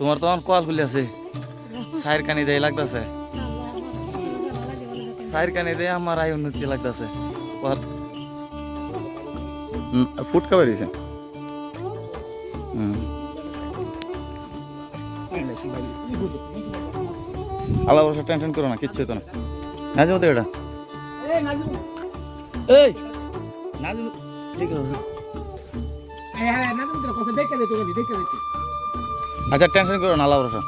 তোমার তো আমার কল খুলে আছে সাইর কানি দেয় লাগতেছে সাইর কানি দেয় আমার আয় উন্নতি লাগতেছে ফুট খাবার দিয়েছে আল্লাহ বসে টেনশন করো না কিচ্ছু তো না নাজিম তো এটা এই নাজিম ঠিক আছে আচ্ছা টেনশন করো না আল্লাহ বসে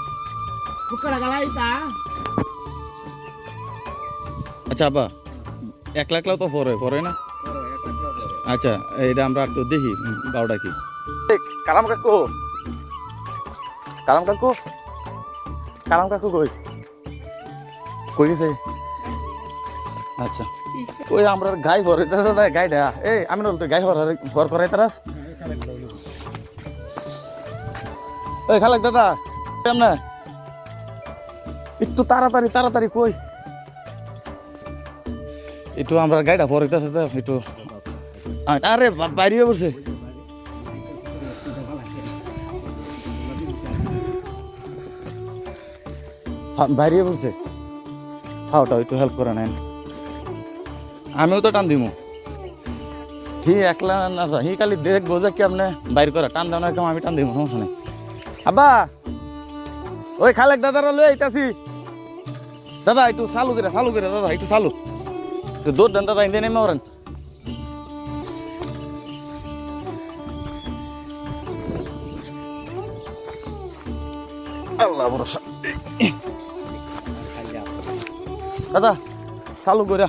আচ্ছা আব্বা একলা একলাও তো পরে না আচ্ছা এটা আমরা একটু দেখি বারোটা কি কালাম কাকু কালাম কাকু কালাম কাকু কই গেছে আচ্ছা ওই আমরা গাই ভরে দাদা গাইডা এই আমি তো গাই ভর করাই তারাস ওই খালাক দাদা না একটু তাড়াতাড়ি কই একটু আমরা গাইডা ভরাইতেছে তো একটু আরে বাইরে বসে বাইরে বসছে খাওয়াটাও একটু হেল্প করে নেন আমিও তো টান দিমু হি একলা না হি খালি দেখবো যে কেমনে বাইর করে টান দেওয়া কেমন আমি টান দিব সমস্যা নেই আব্বা ওই খালেক দাদারা লই আইতাছি দাদা একটু চালু করে দাদা একটু চালু একটু দৌড় দেন দাদা ইন্ডিয়া নেমে ওরেন আল্লাহ ভরসা দাদা চালু করে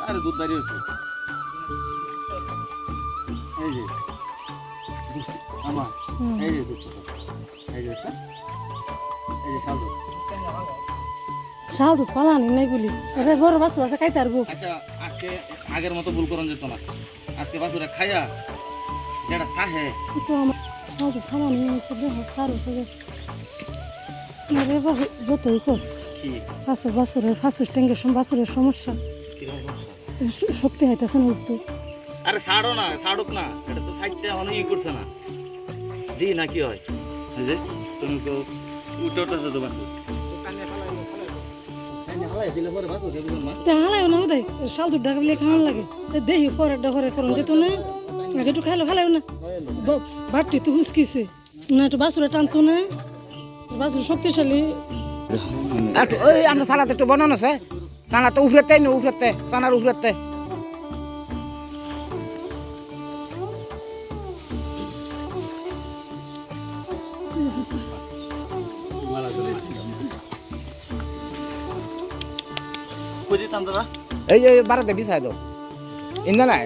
আরে দুধ দাঁড়িয়ে হচ্ছে এই যে আমার এই যে দুধ এই যে এই যে সাধু সাধু পালানি নাই বলি এবার বড় বাস বাসা খাইতে পারবো আচ্ছা আজকে আগের মতো ভুল করন যেত না আজকে বাসুরা খাইয়া যেটা খাহে কিন্তু আমার সাধু পালানি হচ্ছে দেহ খারো করে আরে বাবু যতই কস বাসুরের ফাঁসুর ট্যাঙ্গের বাসুরের সমস্যা শক্তি হইতেছে না উঠতে আরে ছাড়ুক না এটা তো সাইডটা অনেক করছে না দি না কি হয় এই যে তুমি তো উঠোটা যেতে বাসু হালায় না ওদের শাল দুধ ঢাকা বলে খাওয়ান লাগে দেখি পরে ডরে করুন যেত না আগে একটু খাইলো হালায় না বাড়তি তো হুসকিছে না একটু বাসুরে টানতো না বাসুর শক্তিশালী ওই আমরা সালাতে একটু বানানো আছে সানা তো উফরেতে না উফরেতে সানার উফরেতে এই যে বারাতে বিছাই দাও ইন্দা নাই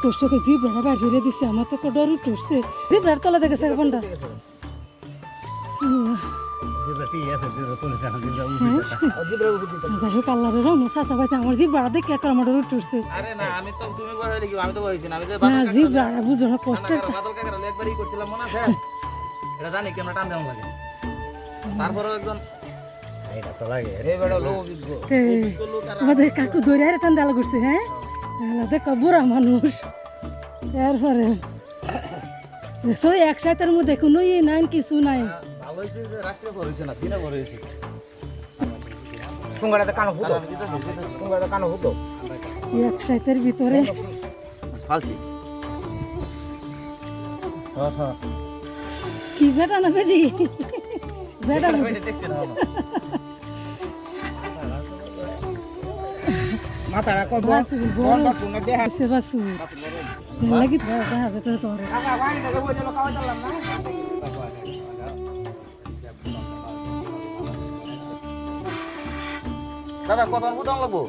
কষ্ট করে জিব্রাটা বাইর করে দিছে আমার তো ডর উঠছে জিব্রার তলা দেখেছে কোনটা যাই হোক আল্লাহর রহমত চাচা ভাই আমার জিব্রাটা দেখে একবার আমার ডর উঠছে আরে না আমি তো তুমি বড় হইলে কি আমি তো বলছি না আমি যে না জিব্রাটা বুঝো না কষ্টের বাদল কাকার একবারই করছিলাম মনে আছে এটা জানি কেমন টান দেওয়া লাগে তারপরে একজন এটা তো লাগে এই বড় লোক আমাদের কাকু ধরে আর টান দেওয়া করছে হ্যাঁ দেখো বুড়া মানুষ এরপরে এক সাইতের মধ্যে কোনো ইয়ে নাই কিছু নাই ভালো হয়েছে যে রাত্রে ভরেছে না দিনে ভরেছে সুঙ্গাড়াতে কানো হতো এক সাইতের ভিতরে ফালছি কি বেটা না বেটি বেটা দেখছি না মাথাটা কো বাসু বড় সে বাসু লাগি দেখা যেতে তোরে দাদা কত বুদাম লাগবো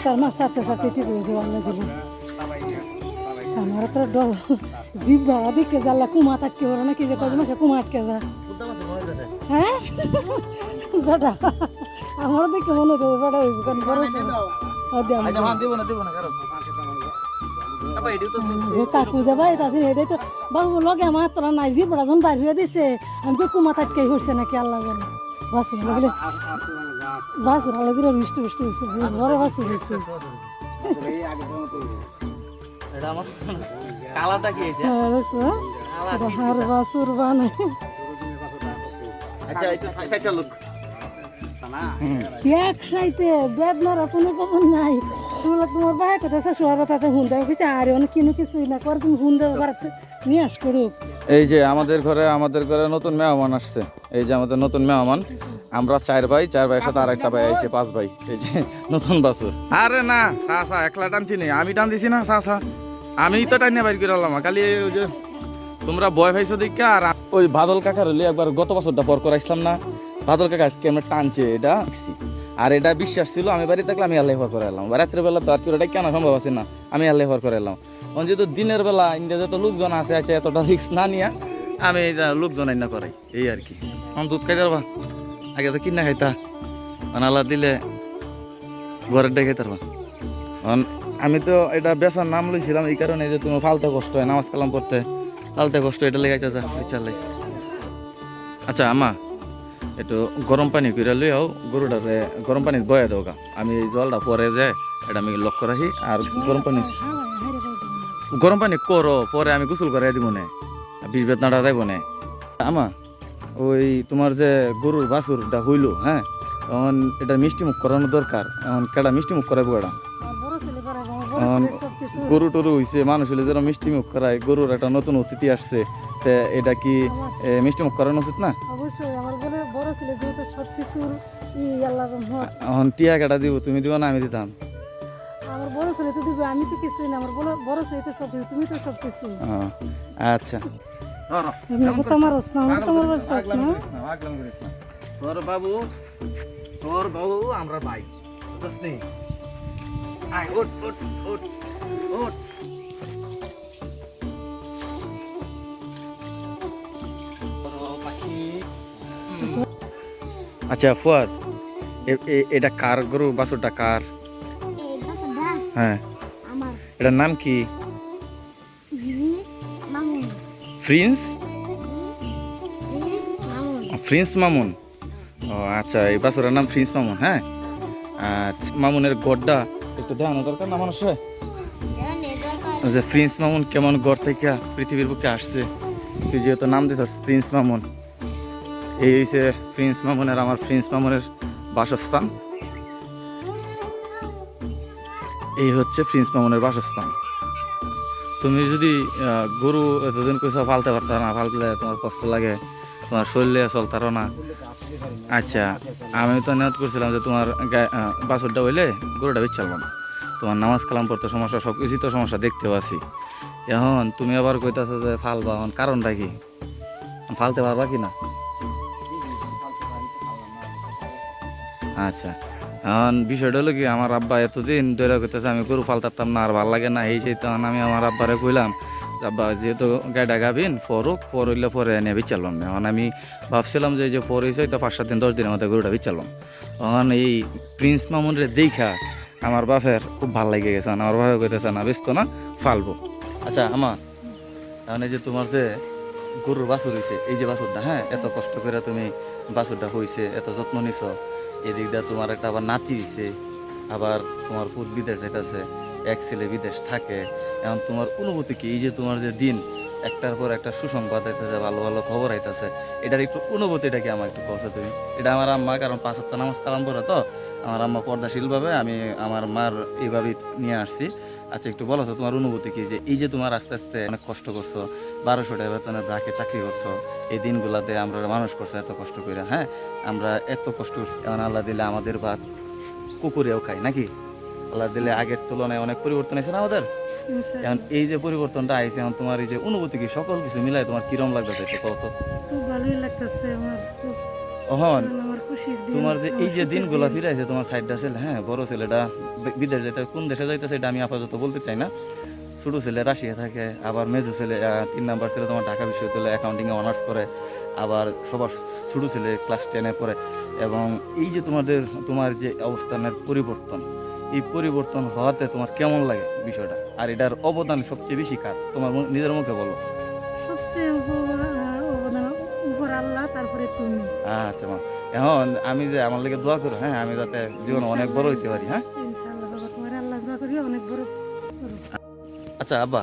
তার মাছ সাথে ঠিক হয়ে যাবে আল্লাহ দিলে আমার তো জিব্বা দিকে জাল্লা কুমা থাকতে পারে না কি যে কজ মাসে কুমা আটকে যা হ্যাঁ বেটা আমারও দেখে মনে হতো বেটা হইব কারণ বড় কাকু যাবা এটা আছে এটাই তো বাবু লগে আমার তোরা নাই যে বড় জন বাইরে দিছে আমি তো কুমা থাকতেই হচ্ছে নাকি আল্লাহ জানে বাসুর লাগলে বাসুর লাগলে মিষ্টি মিষ্টি হয়েছে বড় বাসুর হয়েছে কালাটা কি হয়েছে? হ্যাঁ দেখছো হার বাসুর বানে আচ্ছা এটা সাইডটা লোক এক সাইতে বেদনার কোনো খবর নাই তোমার ভাই কথা শোয়ার কথাতে হুন্দা কিছু আর অনেক কিনো কিছুই না করে তুমি হুন্দা বাড়াতে নিয়ে আস করুক। এই যে আমাদের ঘরে নতুন মেহমান আসছে। এই যে আমাদের নতুন মেহমান, আমরা 4 ভাই, 4 ভাইয়ের সাথে আরেকটা ভাই আইছে 5 ভাই। এই যে নতুন বাছুর। আরে না সাসা একলা টানছি নি, আমি টান দিছি না সাসা, আমি তো টাইনে বাইর করে আনলাম। খালি ওই যে তোমরা ভয় পাইছো দেখা। আর ওই বাদল কাকার হলে একবার গত বছরটা পর করাইছিলাম না, বাদল কাকা কেমন টানছে এটা। আর এটা বিশ্বাস ছিল আমি বাড়ি থাকলে আমি আল্লাহ করে এলাম, রাত্রের বেলা তো আর কেউ এটা কেন সম্ভব আছে না, আমি আল্লাহ করে এলাম। যেহেতু দিনের বেলা ইন্ডিয়া যত লোকজন আছে আছে এতটা রিস্ক না নিয়ে আমি এটা লোকজন আইনা করাই, এই আর কি। আমার দুধ খাইতে পারবা, আগে তো কিনা খাইতা, আল্লাহ দিলে ঘরের ডে খাইতে পারবা। আমি তো এটা বেচার নাম লইছিলাম এই কারণে যে তোমার ফালতে কষ্ট হয় নামাজ কালাম করতে, ফালতে কষ্ট এটা লেগে যা বিচারলে। আচ্ছা আমা একটু গরম পানি করে লইয়াও গরুটারে গরম পানি বয়া দেও গা, আমি এই জলটা পরে যায় এটা আমি লক্ষ্য রাখি। আর গরম পানি করো পরে আমি গোসল করে দিব না, বিষ বেতনাটা যাইব না। আমা ওই তোমার যে গরুর বাছুরটা হইলো, হ্যাঁ এখন এটা মিষ্টি মুখ করানো দরকার। এখন কেডা মিষ্টি মুখ করাবো এটা? এখন গরু টরু হইছে, মানুষ হলে যেন মিষ্টি মুখ করায়, গরুর একটা নতুন অতিথি আসছে, এটা কি মিষ্টি মুখ করানো উচিত না? এখন টিয়া কাটা দিব, তুমি দিব না আমি দিতাম? আমার বড় ছেলে তো দিবে, আমি তো কিছুই না, আমার বড় ছেলে তো সব কিছু, তুমি তো সব কিছু। আচ্ছা তোর বাবু আমরা ভাই বুঝলি। আচ্ছা ফুয়াদ, এটা কার গরু বাছুরটা কার? হ্যাঁ এটার নাম কি? Prince Prince Mamun. ও আচ্ছা এই বাছুরের নাম প্রিন্স মামুন। হ্যাঁ আচ্ছা মামুনের গড়টা একটু দেখানো দরকার না মানুষের, যে প্রিন্স মামুন কেমন গড় থেকে পৃথিবীর বুকে আসছে। তুই যেহেতু নাম দিছিস প্রিন্স মামুন, এই হচ্ছে প্রিন্স মামুনের, আমার প্রিন্স মামুনের বাসস্থান। এই হচ্ছে প্রিন্স মামুনের বাসস্থান। তুমি যদি গরু এতদিন কইসা ফালতে পারতো না, ফাললে তোমার কষ্ট লাগে, তোমার শরীরে চলতারও না। আচ্ছা আমি তো নিয়ত করছিলাম যে তোমার বাছুরটা হইলে গরুটা বেচালাম, তোমার নামাজ কালাম পড়তে সমস্যা, সব কিছুই তো সমস্যা দেখতেও আছি। এখন তুমি আবার কইতাছো যে ফালবা, এখন কারণটা কি? ফালতে পারবা কি না? আচ্ছা এখন বিষয়টা হলো কি, আমার আব্বা এতদিন ধরে কইতেছে আমি গরু ফালতাম না, আর ভাল লাগে না এই সেই। তখন আমি আমার আব্বারে কইলাম আব্বা যেহেতু গাইডা গাবিন ফরুক, ফর হইলে পরে এনে বিচারলাম না। এখন আমি ভাবছিলাম যে ফর হয়েছে তো 5-7 দিন 10 দিনের মধ্যে গরুটা বিচারলাম। এখন এই প্রিন্স মামুনরে দেখা আমার বাপের খুব ভাল লাগে গেছে, আমার বাপে কইতেছে না ব্যস্ত না ফালবো। আচ্ছা আমার এখন এই যে তোমার যে গরুর বাছুর হয়েছে, এই যে বাছুরটা, হ্যাঁ এত কষ্ট করে তুমি বাছুরটা হয়েছে, এত যত্ন নিছ, এদিক দিয়ে তোমার একটা আবার নাতি হয়েছে, আবার তোমার পুত বিদেশ যেতেছে, এক ছেলে বিদেশ থাকে। এখন তোমার অনুভূতি কি? এই যে তোমার যে দিন একটার পর একটা সুসংবাদ আইতেছে, ভালো ভালো খবর আইতেছে, এটার একটু অনুভূতিটা কি আমার একটু কথা তুমি? এটা আমার আম্মা, কারণ 5 সপ্তাহ নামাজ কালাম করে তো আমার আম্মা পর্দাশীলভাবে আমি আমার মার এইভাবেই নিয়ে আসছি। আচ্ছা একটু বলো তো তোমার অনুভূতি কি, যে এই যে তোমার আস্তে আস্তে অনেক কষ্ট করছো, 1200 টাকা বেতনের ব্রাকে চাকরি করছো, এই দিনগুলাতে আমরা মানুষ করছো এত কষ্ট করে, হ্যাঁ আমরা এত কষ্ট, এখন আল্লাহ দিলে আমাদের ভাত কুকুরেও খাই নাকি? আল্লাহ দিলে আগের তুলনায় অনেক পরিবর্তন হয়েছে না আমাদের। এখন এই যে পরিবর্তনটা আইছে, এখন তোমার এই যে অনুভূতি কি, সকল কিছু মিলাই তোমার কিরম লাগতেছে একটু কত? খুব ভালোই লাগতেছে আমার, খুব আমার খুশির দিন। তোমার যে এই যে দিনগুলো ফিরাইছে, তোমার সাইডটা ছেলে, হ্যাঁ বড় ছেলেটা বিদেশ যেটা, কোন দেশে যাইতেছে এটা আমি আপাতত বলতে চাই না, ছোটো ছেলে রাশিয়া থাকে, আবার মেজো ছেলে 3 নাম্বার ছেলে তোমার ঢাকা বিশ্ববিদ্যালয়ে অ্যাকাউন্টিংয়ে অনার্স করে, আবার সবার ছোটো ছেলে ক্লাস 10-এ পড়ে, এবং এই যে তোমার যে অবস্থানের পরিবর্তন, এই পরিবর্তন হওয়াতে তোমার কেমন লাগে বিষয়টা, আর এটার অবদান সবচেয়ে বেশি কার, তোমার নিজের মুখে বলো। সবচেয়ে অবদান উপর আল্লাহ, তারপরে তুমি। আচ্ছা মা, এখন আমি যে আমার লেগে দোয়া করো, হ্যাঁ, আমি যাতে জীবনে অনেক বড় হইতে পারি। হ্যাঁ, ইনশাআল্লাহ বাবা, তোমার আল্লাহ দোয়া করি অনেক বড় করো। আচ্ছা আব্বা,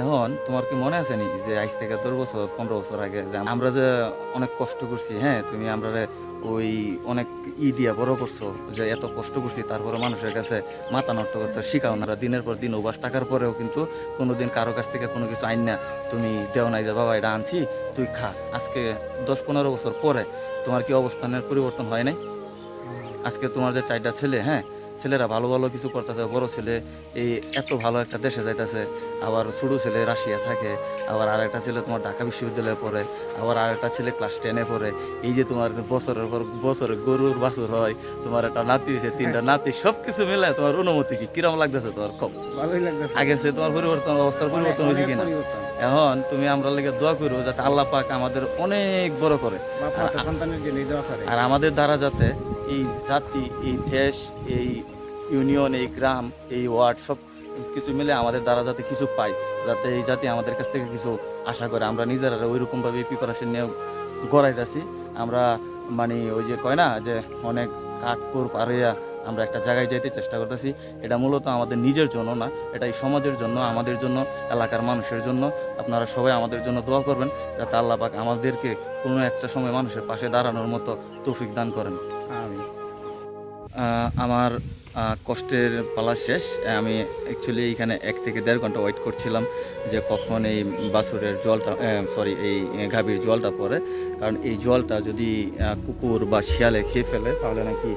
এখন তোমার কি মনে আছে নি যে আজ থেকে 10 বছর 15 বছর আগে যে আমরা যে অনেক কষ্ট করছি, হ্যাঁ, তুমি আমরা ওই অনেক দিয়া বড় করছো, যে এত কষ্ট করছি, তারপরে মানুষের কাছে মাথা নত করতে শিখাও না, দিনের পর দিন অভ্যাস থাকার পরেও কিন্তু কোনোদিন কারো কাছ থেকে কোনো কিছু আইন না তুমি দেও নাই যে বাবা এটা আনছি তুই খা। আজকে 10-15 বছর পরে তোমার কি অবস্থানের পরিবর্তন হয় নাই? আজকে তোমার যে 4টা ছেলে, হ্যাঁ, ছেলেরা ভালো ভালো কিছু করতেছে, বড় ছেলে এই এত ভালো একটা দেশে যাইতেছে, আবার ছোটো ছেলে রাশিয়া থাকে, আবার আরেকটা ছেলে তোমার ঢাকা বিশ্ববিদ্যালয়ে পড়ে, আবার আরেকটা ছেলে ক্লাস 10-এ পড়ে। এই যে তোমার বছরের পর বছরে গরুর বাছুর হয়, তোমার একটা নাতি হয়েছে, 3টা নাতি, সব কিছু মিলে তোমার অনুমতি কি কিরম লাগতেছে তোমার? কম ভালোই লাগতেছে। আগে সে তোমার পরিবর্তন, অবস্থার পরিবর্তন হয়েছে কিনা? এখন তুমি আমরা লেগে দোয়া করো যাতে আল্লাহ পাক আমাদের অনেক বড় করে, সন্তানের জন্য দোয়া করে। আর আমাদের দ্বারা যাতে এই জাতি, এই দেশ, এই ইউনিয়ন, এই গ্রাম, এই ওয়ার্ড সব কিছু মিলে আমাদের দ্বারা যাতে কিছু পাই, যাতে এই জাতি আমাদের কাছ থেকে কিছু আশা করে। আমরা নিজেরা ওইরকমভাবে প্রিপারেশন নিয়ে গড়াইতেছি। আমরা মানে ওই যে কয় না যে অনেক কাঠপুর পাড়িয়া আমরা একটা জায়গায় যাইতে চেষ্টা করতেছি। এটা মূলত আমাদের নিজের জন্য না, এটা এই সমাজের জন্য, আমাদের জন্য, এলাকার মানুষের জন্য। আপনারা সবাই আমাদের জন্য দোয়া করবেন যাতে আল্লাহ পাক আমাদেরকে কোনো একটা সময় মানুষের পাশে দাঁড়ানোর মতো তৌফিক দান করেন। আমার কষ্টের পালা শেষ। আমি অ্যাকচুয়ালি এখানে 1 থেকে 1.5 ঘন্টা ওয়েট করছিলাম যে কখন এই বাছুরের জলটা, এই গাভীর জলটা পড়ে, কারণ এই জলটা যদি কুকুর বা শিয়ালে খেয়ে ফেলে তাহলে নাকি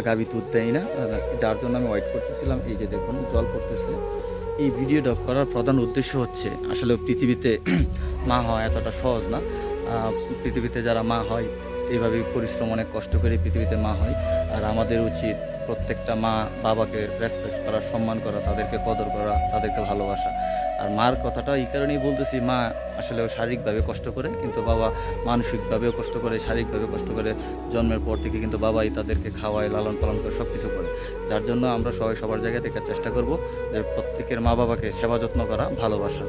গাভী দুধ দেয় না, যার জন্য আমি ওয়েট করতেছিলাম। এই যে দেখুন জল পড়তেছে। এই ভিডিওটা করার প্রধান উদ্দেশ্য হচ্ছে আসলে পৃথিবীতে মা হওয়া এতটা সহজ না। পৃথিবীতে যারা মা হয় এইভাবে পরিশ্রম, অনেক কষ্ট করে পৃথিবীতে মা হয়, আর আমাদের উচিত প্রত্যেকটা মা বাবাকে রেসপেক্ট করা, সম্মান করা, তাদেরকে কদর করা, তাদেরকে ভালোবাসা। আর মার কথাটা এই কারণেই বলতেছি, মা আসলে শারীরিকভাবে কষ্ট করে, কিন্তু বাবা মানসিকভাবেও কষ্ট করে, শারীরিকভাবে কষ্ট করে। জন্মের পর থেকে কিন্তু বাবাই তাদেরকে খাওয়ায়, লালন পালন করে, সব কিছু করে। যার জন্য আমরা সবাই সবার জায়গা থেকে চেষ্টা করব যে প্রত্যেকের মা বাবাকে সেবা যত্ন করা, ভালোবাসা।